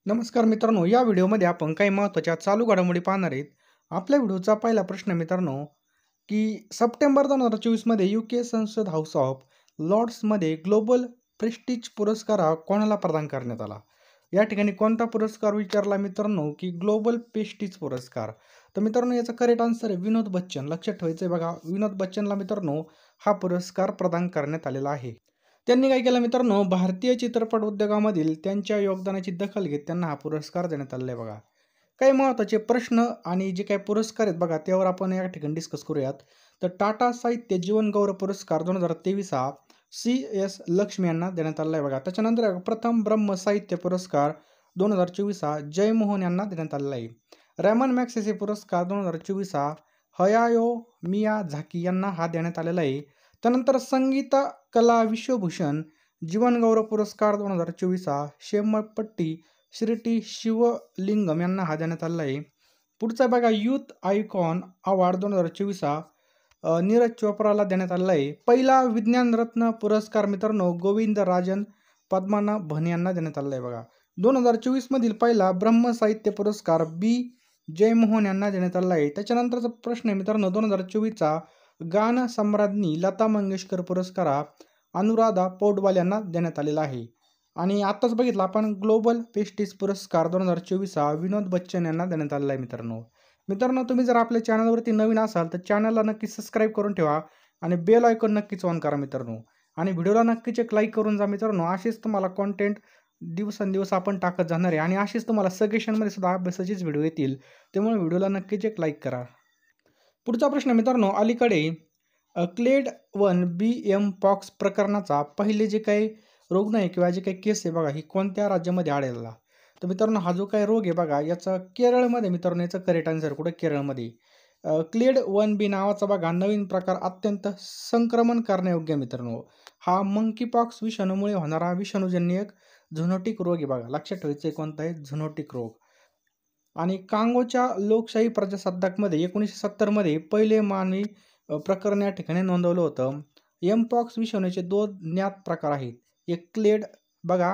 नमस्कार मित्रांनो, या व्हिडिओमध्ये आपण काही महत्त्वाच्या चालू घडामोडी पाहणार आहेत. आपल्या व्हिडिओचा पहिला प्रश्न मित्रांनो, की सप्टेंबर 2024 मध्ये यूके संसद हाऊस ऑफ लॉर्ड्समध्ये ग्लोबल प्रेस्टिज पुरस्कार हा कोणाला प्रदान करण्यात आला? या ठिकाणी कोणता पुरस्कार विचारला मित्रांनो, की ग्लोबल प्रेस्टिज पुरस्कार. तर मित्रांनो याचा करेक्ट आन्सर आहे विनोद बच्चन. लक्षात ठेवायचं आहे बघा, विनोद बच्चनला मित्रांनो हा पुरस्कार प्रदान करण्यात आलेला आहे. त्यांनी काय केलं मित्रांनो, भारतीय चित्रपट उद्योगामधील त्यांच्या योगदानाची दखल घेत त्यांना हा पुरस्कार देण्यात आलेला आहे बघा. काही महत्त्वाचे प्रश्न आणि जे काही पुरस्कार आहेत बघा, त्यावर आपण या ठिकाणी डिस्कस करूयात. तर टाटा साहित्य जीवन गौरव पुरस्कार 2023 हा CS लक्ष्मी यांना देण्यात आलेला आहे बघा. त्याच्यानंतर प्रथम ब्रह्म साहित्य पुरस्कार 2024 हा जयमोहन यांना देण्यात आलेला आहे. रॅमन मॅगसेसे पुरस्कार 2024 हा हयायो मियाझाकी यांना हा देण्यात आलेला आहे. त्यानंतर संगीत कला विश्वभूषण जीवनगौरव पुरस्कार 2024 हा शेमपट्टी श्रीटी शिवलिंगम यांना हा देण्यात आलेला आहे. पुढचा बघा, यूथ आयकॉन अवॉर्ड 2024 हा नीरज चोप्राला देण्यात आलेला आहे. पहिला विज्ञान रत्न पुरस्कार मित्रांनो गोविंद राजन पद्मनाभन यांना देण्यात आलेला आहे बघा. 2024 मधील पहिला ब्रह्म साहित्य पुरस्कार B जयमोहन यांना देण्यात आलेला आहे. त्याच्यानंतरचा प्रश्न आहे मित्रांनो, 2024चा गान सम्राज्ञी लता मंगेशकर पुरस्कार हा अनुराधा पौडवाल यांना देण्यात आलेला आहे. आणि आत्ताच बघितलं आपण ग्लोबल प्रेस्टिज पुरस्कार 2024 हा विनोद बच्चन यांना देण्यात आलेला आहे मित्रांनो तुम्ही जर आपल्या चॅनलवरती नवीन असाल तर चॅनलला नक्की सबस्क्राईब करून ठेवा आणि बेल आयकॉन नक्कीच ऑन करा मित्रांनो. आणि व्हिडिओला नक्कीच एक लाईक करून जा मित्रांनो. असेच तुम्हाला कॉन्टेंट दिवसेंदिवस आपण टाकत जाणार आहे आणि असेच तुम्हाला सजेशनमध्ये सुद्धा अभ्यासाचेच व्हिडिओ येतील. त्यामुळे व्हिडिओला नक्कीच एक लाईक करा. पुढचा प्रश्न मित्रांनो, अलीकडे क्लेड 1 BM पॉक्स प्रकरणाचा पहिले जे काही रुग्ण आहे किंवा जे काही केस आहे बघा, ही कोणत्या राज्यामध्ये आढळला? तर मित्रांनो हा जो काही रोग आहे बघा, याचा केरळमध्ये मित्रांनो, याचं करेक्ट आन्सर कुठे केरळमध्ये. क्लेड 1B नावाचा बघा नवीन प्रकार अत्यंत संक्रमण करण्यायोग्य मित्रांनो. हा मंकीपॉक्स विषाणूमुळे होणारा विषाणूजन्य एक झुनोटिक रोग आहे बघा. लक्षात ठेवायचं आहे कोणता आहे, झुनोटिक रोग. आणि कांगोच्या लोकशाही प्रजासत्ताकमध्ये 1970 मध्ये पहिले मानवी प्रकरण या ठिकाणी नोंदवलं होतं. एमपॉक्स विषाणूचे 2 ज्ञात प्रकार आहेत. एक क्लेड बघा,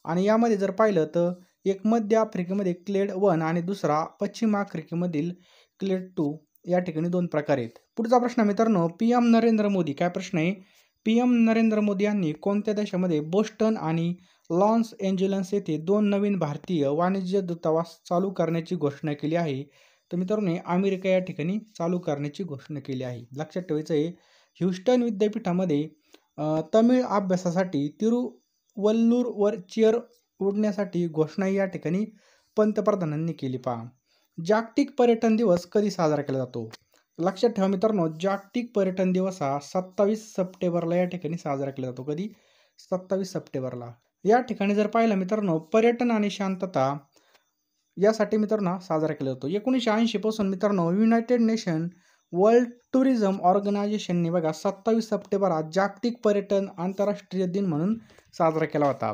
आणि यामध्ये जर पाहिलं तर एक मध्य आफ्रिकेमध्ये क्लेड 1 आणि दुसरा पश्चिम आफ्रिकेमधील क्लेड 2 या ठिकाणी 2 प्रकार आहेत. पुढचा प्रश्न मित्रांनो, PM नरेंद्र मोदी, काय प्रश्न आहे, PM नरेंद्र मोदी यांनी कोणत्या देशामध्ये बोस्टन आणि लॉस एंजेलिस येथे 2 नवीन भारतीय वाणिज्य दूतावास चालू करण्याची घोषणा केली आहे? तर मित्रांनो अमेरिका या ठिकाणी चालू करण्याची घोषणा केली आहे. लक्षात ठेवायचं आहे, ह्युस्टन विद्यापीठामध्ये तमिळ अभ्यासासाठी तिरुवल्लूरवर चेअर उडण्यासाठी घोषणा या ठिकाणी पंतप्रधानांनी केली. पहा, जागतिक पर्यटन दिवस कधी साजरा केला जातो? लक्षात ठेवा मित्रांनो, जागतिक पर्यटन दिवस हा 27 सप्टेंबरला या ठिकाणी साजरा केला जातो. कधी? 27 सप्टेंबरला. या ठिकाणी जर पाहिलं मित्रांनो, पर्यटन आणि शांतता यासाठी मित्रांनो साजरा केला जातो. 1980 पासून मित्रांनो युनायटेड नेशन वर्ल्ड टुरिझम ऑर्गनायझेशनने बघा 27 सप्टेंबर हा जागतिक पर्यटन आंतरराष्ट्रीय दिन म्हणून साजरा केला होता.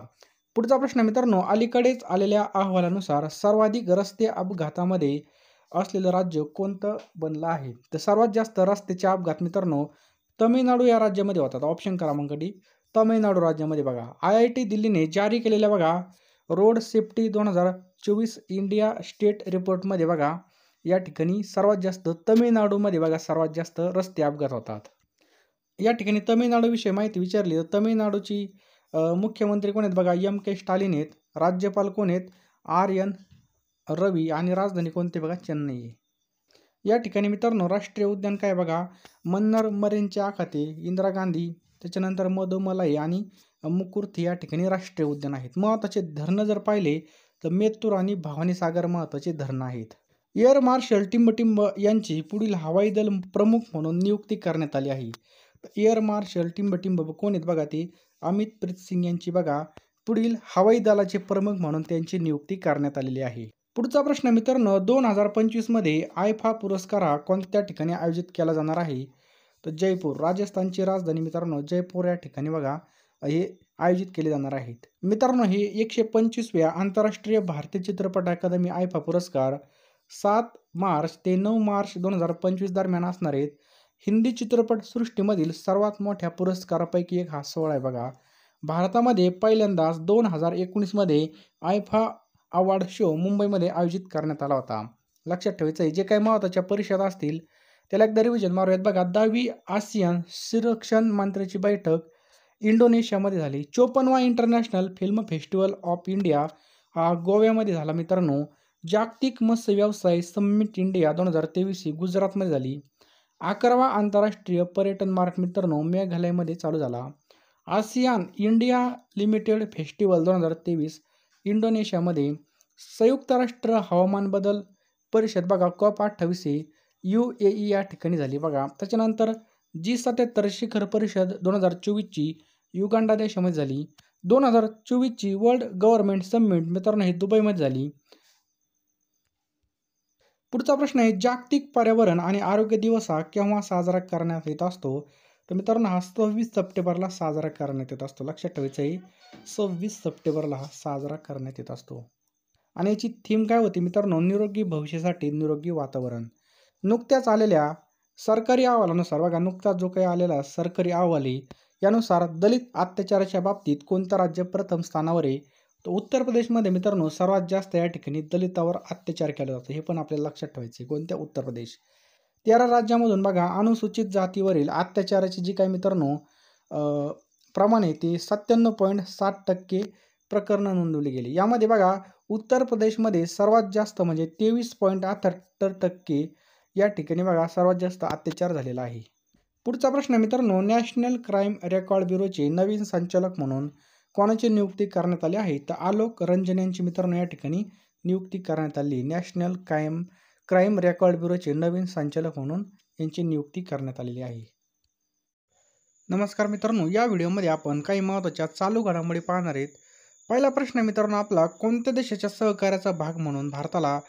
पुढचा प्रश्न मित्रांनो, अलीकडेच आलेल्या अहवालानुसार सर्वाधिक रस्ते अपघातामध्ये असलेलं राज्य कोणतं बनलं आहे? तर सर्वात जास्त रस्त्याचे अपघात मित्रांनो तमिळनाडू या राज्यामध्ये होतात. ऑप्शन क्रमांक डी तमिळनाडू राज्यामध्ये बघा. IIT दिल्लीने जारी केलेल्या बघा रोड सेफ्टी 2024 इंडिया स्टेट रिपोर्टमध्ये बघा या ठिकाणी सर्वात जास्त तमिळनाडूमध्ये बघा सर्वात जास्त रस्ते अपघात होतात. या ठिकाणी तमिळनाडूविषयी माहिती विचारली तर तमिळनाडूची मुख्यमंत्री कोण आहेत बघा, MK स्टालिन आहेत. राज्यपाल कोण आहेत, RN रवी. आणि राजधानी कोणती बघा, चेन्नई आहे. या ठिकाणी मित्रांनो राष्ट्रीय उद्यान काय बघा, मन्नार मरीनचे आखाते, इंदिरा गांधी, त्याच्यानंतर मधुमलाई आणि मुकुर्ती या ठिकाणी राष्ट्रीय उद्यान आहेत. महत्त्वाचे धरणं जर पाहिले तर मेत्तूर आणि भवानीसागर महत्त्वाचे धरणं आहेत. एअर मार्शल टिंबटिंब यांची पुढील हवाई दल प्रमुख म्हणून नियुक्ती करण्यात आली आहे. एअर मार्शल टिंबटिंब कोण आहेत बघा, ते अमितप्रीत सिंग यांची बघा पुढील हवाई दलाचे प्रमुख म्हणून त्यांची नियुक्ती करण्यात आलेली आहे. पुढचा प्रश्न मित्रांनो, 2025 मध्ये आयफा पुरस्कार हा कोणत्या ठिकाणी आयोजित केला जाणार आहे? तर जयपूर, राजस्थानची राजधानी मित्रांनो जयपूर या ठिकाणी बघा हे आयोजित केले जाणार आहेत. मित्रांनो हे 125व्या आंतरराष्ट्रीय भारतीय चित्रपट अकादमी आयफा पुरस्कार 7 मार्च ते 9 मार्च 2025 दरम्यान असणार आहेत. हिंदी चित्रपट सृष्टीमधील सर्वात मोठ्या पुरस्कारापैकी एक हा सोहळा आहे बघा. भारतामध्ये पहिल्यांदाच 2019 मध्ये आयफा अवॉर्ड शो मुंबईमध्ये आयोजित करण्यात आला होता. लक्षात ठेवायचं आहे, जे काही महत्त्वाच्या परिषदा असतील त्याला एकदा रिव्हिजन मारूयात. बघा, 10वी आसियान संरक्षण मंत्र्यांची बैठक इंडोनेशियामध्ये झाली. 54वा international film festival of India हा गोव्यामध्ये झाला मित्रांनो. जागतिक मत्स्य व्यवसाय समिट इंडिया 2023 ही गुजरातमध्ये झाली. 11वा आंतरराष्ट्रीय पर्यटन मार्ट मित्रांनो मेघालयमध्ये चालू झाला. आसियान इंडिया लिमिटेड फेस्टिवल 2023 इंडोनेशियामध्ये. संयुक्त राष्ट्र हवामान बदल परिषद बघा COP28 UAE या ठिकाणी झाली बघा. त्याच्यानंतर G77 शिखर परिषद 2024 युगांडा देशामध्ये झाली. 2024 वर्ल्ड गव्हर्नमेंट समिट मित्रांनो हे दुबईमध्ये झाली. पुढचा प्रश्न आहे, जागतिक पर्यावरण आणि आरोग्य दिवस हा केव्हा साजरा करण्यात येत असतो? तर मित्रांनो हा 26 सप्टेंबरला साजरा करण्यात येत असतो. लक्षात ठेवायचं आहे, 26 सप्टेंबरला हा साजरा करण्यात येत असतो. आणि याची थीम काय होती मित्रांनो? निरोगी भविष्यासाठी निरोगी वातावरण. नुकत्याच आलेल्या सरकारी अहवालानुसार बघा, नुकताच जो काही आलेला सरकारी अहवाल आहे यानुसार दलित अत्याचाराच्या बाबतीत कोणतं राज्य प्रथम स्थानावर आहे? तर उत्तर प्रदेशमध्ये मित्रांनो सर्वात जास्त या ठिकाणी दलितावर अत्याचार केला जातो. हे पण आपल्याला लक्षात ठेवायचे. कोणत्या? उत्तर प्रदेश. 13 राज्यामधून बघा अनुसूचित जातीवरील अत्याचाराची जी काही मित्रांनो प्रमाण आहे ते 97.7% प्रकरणं नोंदवली गेली. यामध्ये बघा उत्तर प्रदेशमध्ये सर्वात जास्त म्हणजे 23.78% या ठिकाणी बघा सर्वात जास्त अत्याचार झालेला आहे. पुढचा प्रश्न मित्रांनो, नॅशनल क्राईम रेकॉर्ड ब्युरोचे नवीन संचालक म्हणून कोणाची नियुक्ती करण्यात आली आहे? तर आलोक रंजन यांची मित्रांनो या ठिकाणी नियुक्ती करण्यात आली. नॅशनल क्राईम रेकॉर्ड ब्युरोचे नवीन संचालक म्हणून यांची नियुक्ती करण्यात आलेली आहे. नमस्कार मित्रांनो, या व्हिडिओमध्ये आपण काही महत्त्वाच्या चालू घडामोडी पाहणार आहेत. पहिला प्रश्न मित्रांनो आपला, कोणत्या देशाच्या सहकार्याचा भाग म्हणून भारताला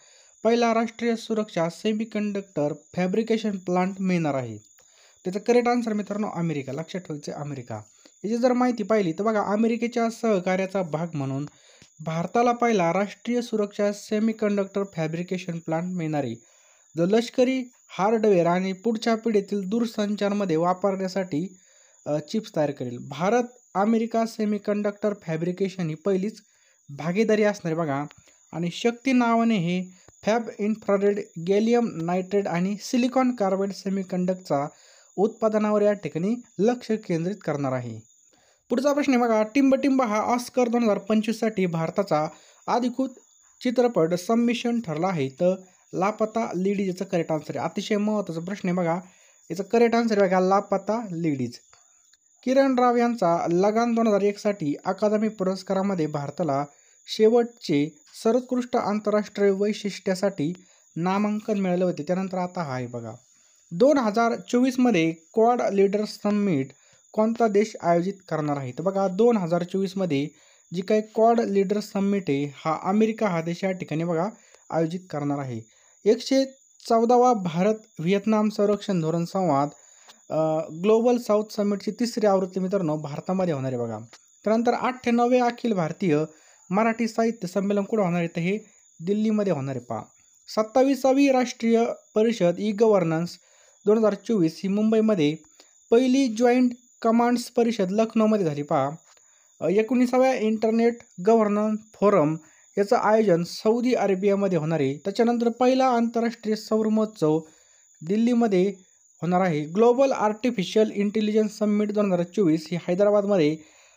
पहिला राष्ट्रीय सुरक्षा सेमीकंडक्टर फॅब्रिकेशन प्लांट मिळणार आहे? त्याचं करेक्ट आन्सर मित्रांनो अमेरिका. लक्षात ठेवायचं अमेरिका. याची जर माहिती पाहिली तर बघा, अमेरिकेच्या सहकार्याचा भाग म्हणून भारताला पहिला राष्ट्रीय सुरक्षा सेमीकंडक्टर फॅब्रिकेशन प्लांट मिळणार आहे. जो लष्करी हार्डवेअर आणि पुढच्या पिढीतील दूरसंचारमध्ये वापरण्यासाठी चिप्स तयार करेल. भारत अमेरिका सेमीकंडक्टर फॅब्रिकेशन ही पहिलीच भागीदारी असणार आहे बघा. आणि शक्ती नावाने हे फॅब इन्फ्रारेड गॅलियम नायट्रेट आणि सिलिकॉन कार्बाइड सेमीकंडक्टरचा उत्पादनावर या ठिकाणी लक्ष केंद्रित करणार आहे. पुढचा प्रश्न बघा, टिंब हा ऑस्कर 2025 साठी भारताचा अधिकृत चित्रपट सबमिशन ठरला आहे. तर लापता लेडीज याचं करेक्ट आन्सर आहे. अतिशय महत्त्वाचा प्रश्न आहे बघा. याचं करेक्ट आन्सर बघा लापता लेडीज. किरण राव यांचा लगान 2001 साठी अकादमी पुरस्कारामध्ये भारताला शेवटचे सर्वोत्कृष्ट आंतरराष्ट्रीय वैशिष्ट्यासाठी नामांकन मिळाले होते. त्यानंतर आता हा आहे बघा. 2024 मध्ये क्वाड लीडर्स समिट कोणता देश आयोजित करणार आहे? तर बघा 2024 मध्ये जी काही क्वाड लीडर्स समिट आहे हा अमेरिका हा देश या ठिकाणी बघा आयोजित करणार आहे. 114वा भारत व्हिएतनाम संरक्षण धोरण संवाद ग्लोबल साऊथ समिटची तिसरी आवृत्ती मित्रांनो भारतामध्ये होणार आहे बघा. त्यानंतर 98वे अखिल भारतीय मराठी साहित्य संमेलन कुठे होणार आहे? तर हे दिल्लीमध्ये होणार आहे पहा. 27वी राष्ट्रीय परिषद ई गव्हर्नन्स 2024 ही मुंबईमध्ये. पहिली जॉईंट कमांड्स परिषद लखनौमध्ये झाली पहा. 19व्या इंटरनेट गव्हर्नन्स फोरम याचं आयोजन सौदी अरेबियामध्ये होणार आहे. त्याच्यानंतर पहिला आंतरराष्ट्रीय सौर महोत्सव दिल्लीमध्ये होणार आहे. ग्लोबल आर्टिफिशियल इंटेलिजन्स समिट 2024 ही हैदराबादमध्ये.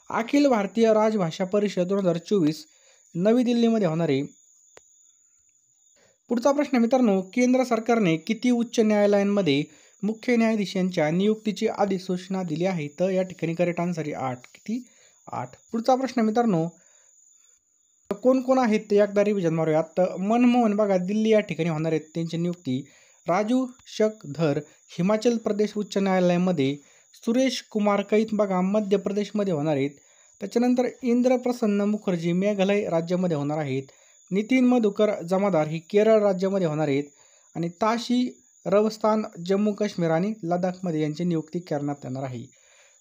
अखिल भारतीय राजभाषा परिषद 2024 नवी दिल्लीमध्ये होणार आहे. पुढचा प्रश्न मित्रांनो, केंद्र सरकारने किती उच्च न्यायालयांमध्ये मुख्य न्यायाधीशांच्या नियुक्तीची अधिसूचना दिली आहे? तर या ठिकाणी करेक्ट आन्सर आहे 8. किती? 8. पुढचा प्रश्न मित्रांनो, कोण कोण आहेत ते एकदा रिव्हिजन मारूयात. तर मनमोहन बघा दिल्ली या ठिकाणी होणार आहेत त्यांची नियुक्ती. राजू शकधर हिमाचल प्रदेश उच्च न्यायालयामध्ये. सुरेश कुमार कैत बघा मध्य प्रदेशमध्ये होणार आहेत. त्याच्यानंतर इंद्रप्रसन्न मुखर्जी मेघालय राज्यामध्ये होणार आहेत. नितीन मधुकर जमादार ही केरळ राज्यामध्ये होणार आहेत. आणि ताशी रवस्तान जम्मू काश्मीर आणि लडाखमध्ये यांची नियुक्ती करण्यात येणार आहे.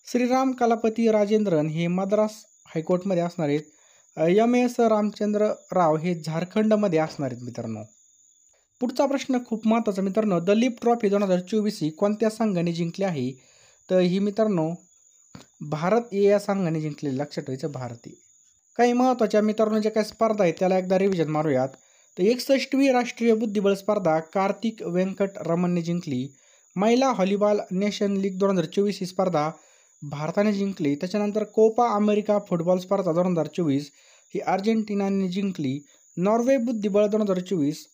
श्रीराम कलापती राजेंद्रन हे मद्रास हायकोर्टमध्ये असणार आहेत. MS रामचंद्र राव हे झारखंडमध्ये असणार आहेत मित्रांनो. पुढचा प्रश्न खूप महत्त्वाचा मित्रांनो, दलीप ट्रॉफी 2024 ही कोणत्या संघाने जिंकली आहे? तर ही मित्रांनो भारत या संघाने जिंकलेली. लक्षात ठेवायचं भारतीय. काही महत्त्वाच्या मित्रांनो ज्या काही स्पर्धा आहेत त्याला एकदा रिव्हिजन मारूयात. तर 61वी राष्ट्रीय बुद्धिबळ स्पर्धा कार्तिक वेंकट रमणने जिंकली. महिला व्हॉलीबॉल नेशन लीग 2024 ही स्पर्धा भारताने जिंकली. त्याच्यानंतर कोपा अमेरिका फुटबॉल स्पर्धा 2024 ही अर्जेंटिनाने जिंकली. नॉर्वे बुद्धिबळ 2024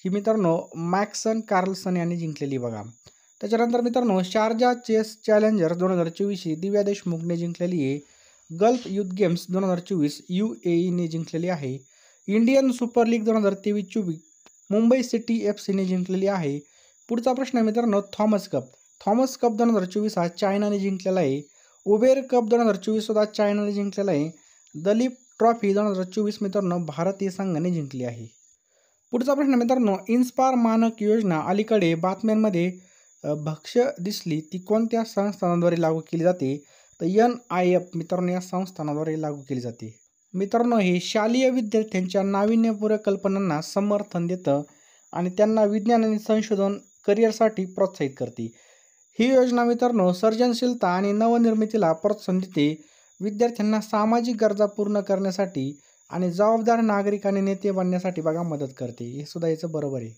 ही मित्रांनो मॅक्सन कार्लसन यांनी जिंकलेली बघा. त्याच्यानंतर मित्रांनो शारजा चेस चॅलेंजर 2024 ही दिव्या देशमुखने जिंकलेली आहे. गल्फ युथ गेम्स 2024 UAEने जिंकलेली आहे. Indian super league 2023-24 Mumbai city FCने जिंकलेली आहे. पुढचा प्रश्न आहे मित्रांनो थॉमस कप. थॉमस कप 2024 हा चायनाने जिंकलेला आहे. उबेर कप 2024 सुद्धा चायनाने जिंकलेला आहे. दलीप ट्रॉफी 2024 मित्रांनो भारतीय संघाने जिंकली आहे. पुढचा प्रश्न मित्रांनो इन्स्पायर मानक योजना अलीकडे बातम्यांमध्ये भक्ष्य दिसली ती कोणत्या संस्थानाद्वारे लागू केली जाते? तर NIF मित्रांनो या संस्थानाद्वारे लागू केली जाते. मित्रांनो हे शालेय विद्यार्थ्यांच्या नाविन्यपूर्ण कल्पनांना समर्थन देतं आणि त्यांना विज्ञान आणि संशोधन करिअरसाठी प्रोत्साहित करते. ही योजना मित्रांनो सर्जनशीलता आणि नवनिर्मितीला प्रोत्साहन देते. विद्यार्थ्यांना सामाजिक गरजा पूर्ण करण्यासाठी आणि जबाबदार नागरिक आणि नेते बनण्यासाठी बघा मदत करते. हे सुद्धा याचं बरोबर आहे.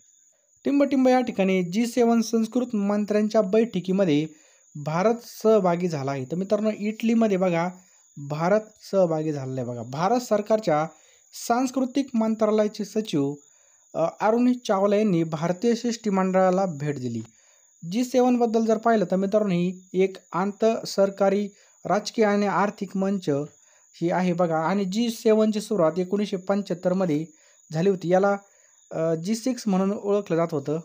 टिंबटिंब या ठिकाणी G7 संस्कृत मंत्र्यांच्या बैठकीमध्ये भारत सहभागी झाला आहे. तर मित्रांनो इटलीमध्ये बघा भारत सहभागी झालेला आहे बघा. भारत सरकारच्या सांस्कृतिक मंत्रालयाचे सचिव अरुणी चावला यांनी भारतीय शिष्टमंडळाला भेट दिली. G7 बद्दल जर पाहिलं तर मित्रांनो ही एक आंतरसरकारी राजकीय आणि आर्थिक मंच ही आहे बघा. आणि G7ची सुरुवात 1975 मध्ये झाली होती. याला G6 म्हणून ओळखलं जात होतं.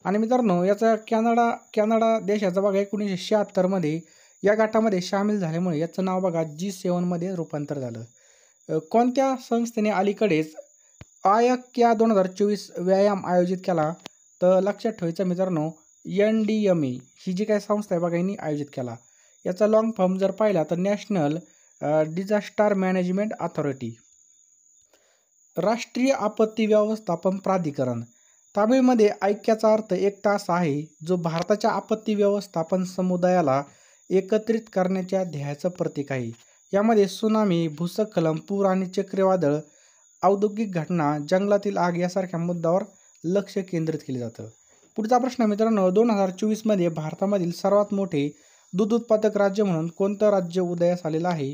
आणि मित्रांनो याचा कॅनडा देशाचा बघा 1976 मध्ये या गटामध्ये सामील झाल्यामुळे याचं नाव बघा G7 मध्ये रूपांतर झालं. कोणत्या संस्थेने अलीकडेच आयक्या 2024 व्यायाम आयोजित केला? तर लक्षात ठेवायचं मित्रांनो NDMA ही जी काही संस्था आहे बघा यांनी आयोजित केला. याचा लॉंग फॉर्म जर पाहिला तर नॅशनल डिझास्टर मॅनेजमेंट अथॉरिटी. राष्ट्रीय आपत्ती व्यवस्थापन प्राधिकरण. तामिळमध्ये ऐक्याचा अर्थ एकता असा आहे जो भारताच्या आपत्ती व्यवस्थापन समुदायाला एकत्रित करण्याच्या ध्येयाचं प्रतीक आहे. यामध्ये सुनामी, भूस्खलन, पूर आणि चक्रीवादळ, औद्योगिक घटना, जंगलातील आग यासारख्या मुद्द्यावर लक्ष केंद्रित केले जातं. पुढचा प्रश्न मित्रांनो 2024 मध्ये भारतामधील सर्वात मोठे दूध उत्पादक राज्य म्हणून कोणतं राज्य उदयास आलेलं आहे?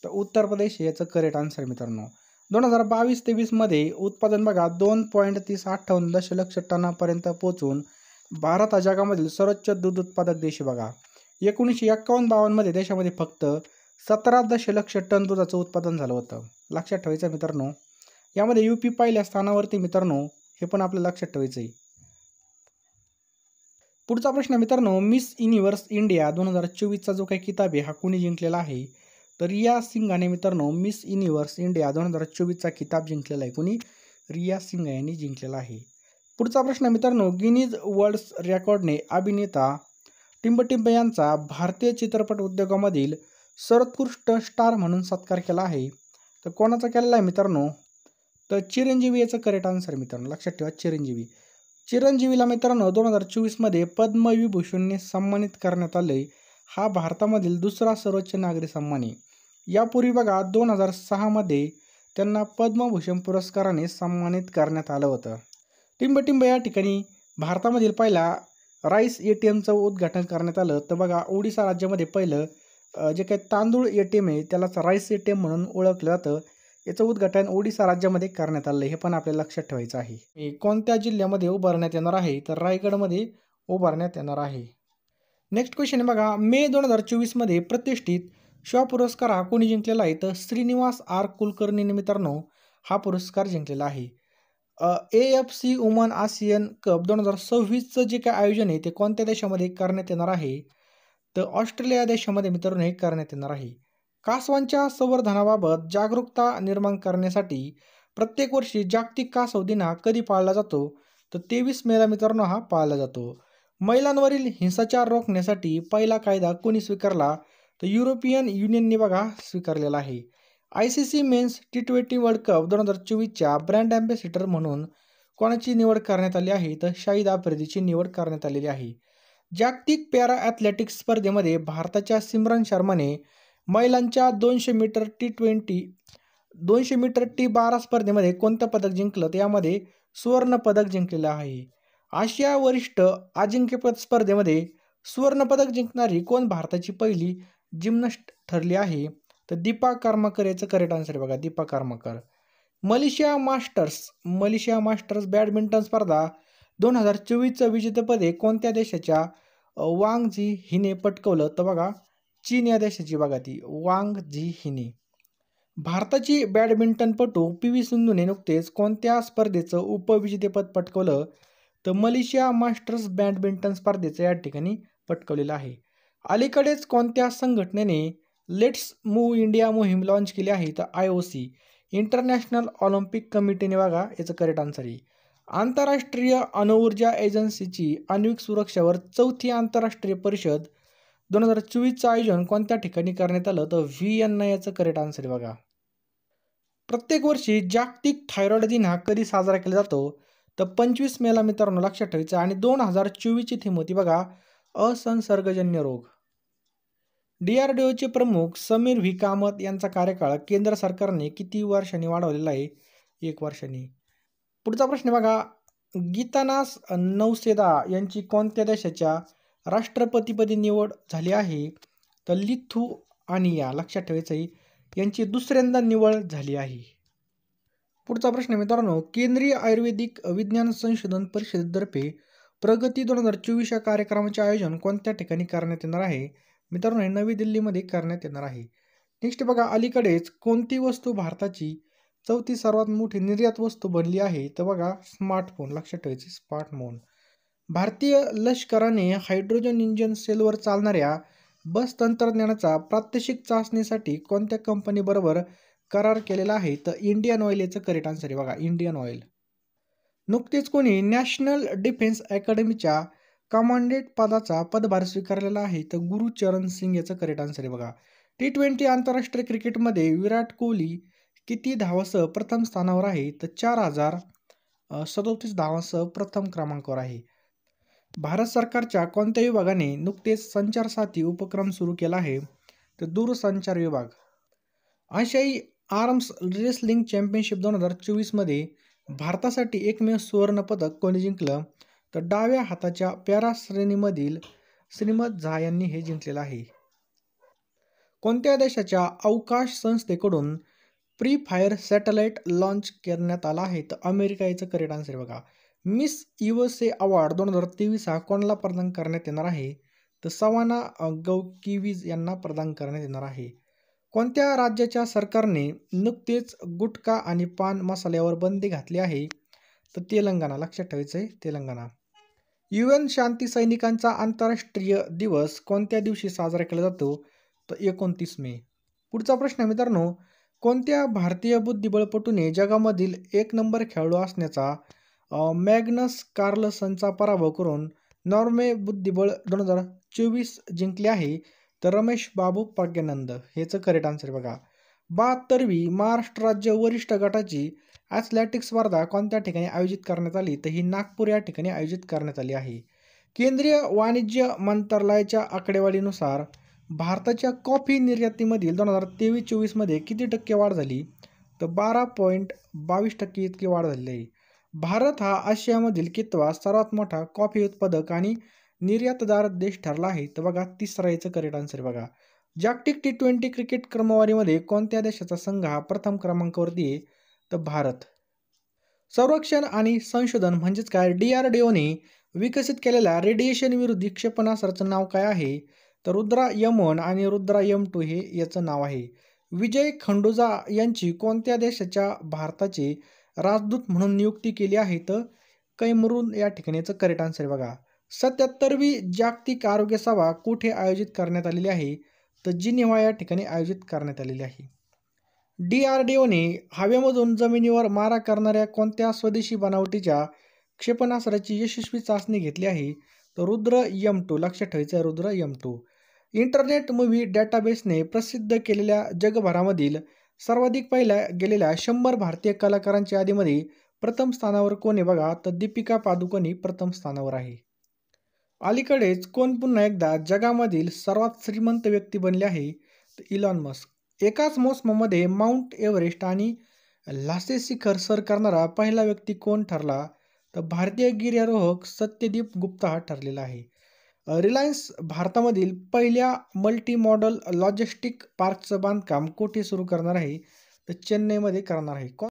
तर उत्तर प्रदेश याचं करेक्ट आन्सर मित्रांनो. 2022-23 मध्ये उत्पादन बघा 2.3058 दशलक्ष टनापर्यंत पोहोचून भारत हा जगामधील सर्वोच्च दूध उत्पादक देश बघा. 1951-52 मध्ये देशामध्ये फक्त 17 दशलक्ष टन दुधाचं उत्पादन झालं होतं. लक्षात ठेवायचं मित्रांनो. यामध्ये UP पहिल्या स्थानावरती मित्रांनो हे पण आपल्याला लक्षात ठेवायचं आहे. पुढचा प्रश्न मित्रांनो मिस युनिव्हर्स इंडिया 2024चा जो काही किताब आहे हा कोणी जिंकलेला आहे? तर रिया सिंगाने मित्रांनो मिस युनिव्हर्स इंडिया 2024चा किताब जिंकलेला आहे. कोणी? रिया सिंग यांनी जिंकलेला आहे. पुढचा प्रश्न मित्रांनो गिनीज वर्ल्ड रेकॉर्डने अभिनेता टिंबटिंब यांचा भारतीय चित्रपट उद्योगामधील सर्वोत्कृष्ट स्टार म्हणून सत्कार केला आहे. तर कोणाचा केलेला आहे मित्रांनो? तर चिरंजीवी याचं करेक्ट आन्सर मित्रांनो. लक्षात ठेवा चिरंजीवी. चिरंजीवीला मित्रांनो 2024 मध्ये पद्मविभूषणने सन्मानित करण्यात आले. हा भारतामधील दुसरा सर्वोच्च नागरी सन्मान आहे. यापूर्वी बघा 2006 मध्ये त्यांना पद्मभूषण पुरस्काराने सन्मानित करण्यात आलं होतं. टिंबटिंब या ठिकाणी भारतामधील पहिला राईस ATMचं उद्घाटन करण्यात आलं. तर बघा ओडिशा राज्यामध्ये पहिलं जे काही तांदूळ ATM आहे त्यालाच राईस ATM म्हणून ओळखलं जातं. याचं उद्घाटन ओडिशा राज्यामध्ये करण्यात आलं. हे पण आपल्याला लक्षात ठेवायचं आहे. कोणत्या जिल्ह्यामध्ये उभारण्यात येणार आहे? तर रायगडमध्ये उभारण्यात येणार आहे. नेक्स्ट क्वेश्चन आहे बघा मे 2024 मध्ये प्रतिष्ठित शिवा पुरस्कार हा कोणी जिंकलेला आहे? तर श्रीनिवास R कुलकर्णीने मित्रांनो हा पुरस्कार जिंकलेला आहे. AFC वुमन आशियन कप 2026चं जे काही आयोजन आहे ते कोणत्या देशामध्ये करण्यात येणार आहे? तर ऑस्ट्रेलिया देशामध्ये मित्रांनो हे करण्यात येणार आहे. कासवांच्या संवर्धनाबाबत जागरूकता निर्माण करण्यासाठी प्रत्येक वर्षी जागतिक कासव दिन हा कधी पाळला जातो? तर 23 मेला मित्रांनो हा पाळला जातो. महिलांवरील हिंसाचार रोखण्यासाठी पहिला कायदा कोणी स्वीकारला? तर युरोपियन युनियनने बघा स्वीकारलेला आहे. ICC men's T20 world cup 2024च्या ब्रँड ॲम्बॅसिडर म्हणून कोणाची निवड करण्यात आली आहे? तर शाहिद आफ्रिदीची निवड करण्यात आलेली आहे. जागतिक पॅरा ॲथलेटिक्स स्पर्धेमध्ये भारताच्या सिमरन शर्माने महिलांच्या 200 मीटर T12 स्पर्धेमध्ये कोणतं पदक जिंकलं, तर यामध्ये सुवर्ण पदक जिंकलेलं आहे. आशिया वरिष्ठ अजिंक्यपद स्पर्धेमध्ये सुवर्ण पदक जिंकणारी कोण भारताची पहिली जिम्नॅस्ट ठरली आहे, तर दीपा कर्माकर याचं करेक्ट आन्सर आहे बघा, Deepa Karmakar. Malaysia masters badminton स्पर्धा 2024चं विजेतेपद कोणत्या देशाच्या वांग झी हिने पटकवलं, तर बघा चीन या देशाची बघा ती वांग झी हिने. भारताची बॅडमिंटनपटू PV सिंधूने नुकतेच कोणत्या स्पर्धेचं उपविजेतेपद पटकवलं, तर मलेशिया मास्टर्स बॅडमिंटन स्पर्धेचं या ठिकाणी पटकवलेलं आहे. अलीकडेच कोणत्या संघटनेने लेट्स मूव्ह इंडिया मोहीम लॉन्च केली आहे, तर IOC इंटरनॅशनल ऑलिम्पिक कमिटीने बघा याचं करेक्ट आन्सर आहे. आंतरराष्ट्रीय अणुऊर्जा एजन्सीची आण्विक सुरक्षेवर 4थी आंतरराष्ट्रीय परिषद 2024चं आयोजन कोणत्या ठिकाणी करण्यात आलं, तर व्हिएन्ना याचं करेक्ट आन्सर आहे बघा. प्रत्येक वर्षी जागतिक थायरॉइड दिन हा कधी साजरा केला जातो, तर 25 मेला मित्रांनो लक्षात ठेवायचं. आणि 2024ची थीम होती बघा असंसर्गजन्य रोग. DRDOचे प्रमुख समीर व्ही कामत यांचा कार्यकाळ केंद्र सरकारने किती वर्षांनी वाढवलेला आहे, 1 वर्षांनी. पुढचा प्रश्न बघा, गीतानास नौसेदा यांची कोणत्या देशाच्या राष्ट्रपतीपदी निवड झाली आहे, तर लिथुआनिया लक्षात ठेवायचं आहे, यांची दुसऱ्यांदा निवड झाली आहे. पुढचा प्रश्न मित्रांनो, केंद्रीय आयुर्वेदिक विज्ञान संशोधन परिषदेतर्फे प्रगती 2024 या कार्यक्रमाचे आयोजन कोणत्या ठिकाणी करण्यात येणार आहे, मित्रांनो हे नवी दिल्लीमध्ये करण्यात येणार आहे. नेक्स्ट बघा, अलीकडेच कोणती वस्तू भारताची 4थी सर्वात मोठी निर्यात वस्तू बनली आहे, तर बघा स्मार्टफोन लक्षात ठेवायचे, स्मार्टफोन. भारतीय लष्कराने हायड्रोजन इंजिन सेलवर चालणाऱ्या बस तंत्रज्ञानाचा प्रात्यक्षिक चाचणीसाठी कोणत्या कंपनीबरोबर करार केलेला आहे, तर इंडियन ऑइल याचं करेक्ट आन्सर आहे बघा, इंडियन ऑइल. नुकतेच कोणी नॅशनल डिफेन्स अकॅडमीच्या कमांडंट पदाचा पदभार स्वीकारलेला आहे, तर गुरुचरण सिंग याचं करेक्ट आन्सर आहे बघा. T20 आंतरराष्ट्रीय क्रिकेटमध्ये विराट कोहली किती धावांसह प्रथम स्थानावर आहे, तर 4037 धावांसह प्रथम क्रमांकावर आहे. भारत सरकारच्या कोणत्या विभागाने नुकतेच संचारसाथी उपक्रम सुरू केला आहे, तर दूरसंचार विभाग. आशियाई आर्म्स रेसलिंग चॅम्पियनशिप 2024मध्ये भारतासाठी एकमेव सुवर्ण पदक कोणी जिंकलं, तर डाव्या हाताच्या पॅरा श्रेणीमधील श्रीमत झा यांनी हे जिंकलेलं आहे. कोणत्या देशाच्या अवकाश संस्थेकडून प्री फायर सॅटेलाइट लॉन्च करण्यात आला आहे, तर अमेरिका याचं करेक्ट आन्सर बघा. मिस USA अवॉर्ड 2023 हा कोणाला प्रदान करण्यात येणार आहे, तर सवाना गौकिविज यांना प्रदान करण्यात येणार आहे. कोणत्या राज्याच्या सरकारने नुकतेच गुटखा आणि पान मसाल्यावर बंदी घातली आहे, तर तेलंगणा लक्षात ठेवायचं आहे, तेलंगणा. UN शांती सैनिकांचा आंतरराष्ट्रीय दिवस कोणत्या दिवशी साजरा केला जातो, तर 29 मे. पुढचा प्रश्न मित्रांनो, कोणत्या भारतीय बुद्धिबळपटूने जगामधील 1 नंबर खेळाडू असण्याचा मॅग्नस कार्लसनचा पराभव करून नॉर्वे बुद्धिबळ 2024 जिंकले आहे, तर रमेश बाबू प्रज्ञानंद हेचं करेक्ट आन्सर बघा. 72वी महाराष्ट्र राज्य वरिष्ठ गटाची ॲथलेटिक्स स्पर्धा कोणत्या ठिकाणी आयोजित करण्यात आली, तर ही नागपूर या ठिकाणी आयोजित करण्यात आली आहे. केंद्रीय वाणिज्य मंत्रालयाच्या आकडेवारीनुसार भारताच्या कॉफी निर्यातीमधील 2023-24 मध्ये किती टक्के वाढ झाली, तर 12.22% इतकी वाढ झालेली आहे. भारत हा आशियामधील कितवा सर्वात मोठा कॉफी उत्पादक आणि निर्यातदार देश ठरला आहे, तर बघा तिसरा याचं करेक्ट आन्सर बघा. जागतिक T20 क्रिकेट क्रमवारीमध्ये कोणत्या देशाचा संघ हा प्रथम क्रमांकावरती आहे, तर भारत. संरक्षण आणि संशोधन म्हणजेच काय, DRDOने विकसित केलेल्या रेडिएशन विरोधी क्षेपणास्त्राचं नाव काय आहे, तर रुद्रा M1 आणि रुद्रा M2 हे याचं नाव आहे. विजय खंडूजा यांची कोणत्या देशाच्या भारताचे राजदूत म्हणून नियुक्ती केली आहे, तर कैमरून या ठिकाणी याचं करेक्ट आन्सर बघा. 77वी जागतिक आरोग्य सभा कुठे आयोजित करण्यात आलेली आहे, तर जिनिव्हा या ठिकाणी आयोजित करण्यात आलेली आहे. DRDOने हवेमधून जमिनीवर मारा करणाऱ्या कोणत्या स्वदेशी बनावटीच्या क्षेपणास्त्राची यशस्वी चाचणी घेतली आहे, तर रुद्र M2 लक्षात ठेवायचं आहे, रुद्र M2. इंटरनेट मूव्ही डेटाबेसने प्रसिद्ध केलेल्या जगभरामधील सर्वाधिक पाहिल्या गेलेल्या 100 भारतीय कलाकारांच्या यादीमध्ये प्रथम स्थानावर कोण आहे बघा, तर दीपिका पादुकोण ही प्रथम स्थानावर आहे. अलीकडेच कोण पुन्हा एकदा जगामधील सर्वात श्रीमंत व्यक्ती बनले आहे, इलॉन मस्क एकाच मोसमामध्ये माउंट एव्हरेस्ट आणि लासे शिखर सर करणारा पहिला व्यक्ती कोण ठरला? तर भारतीय गिर्यारोहक सत्यदीप गुप्ता हा ठरलेला आहे. रिलायन्स भारतामधील पहिल्या मल्टी मॉडल लॉजिस्टिक पार्कचं बांधकाम कुठे सुरू करणार आहे? तर चेन्नईमध्ये करणार आहे.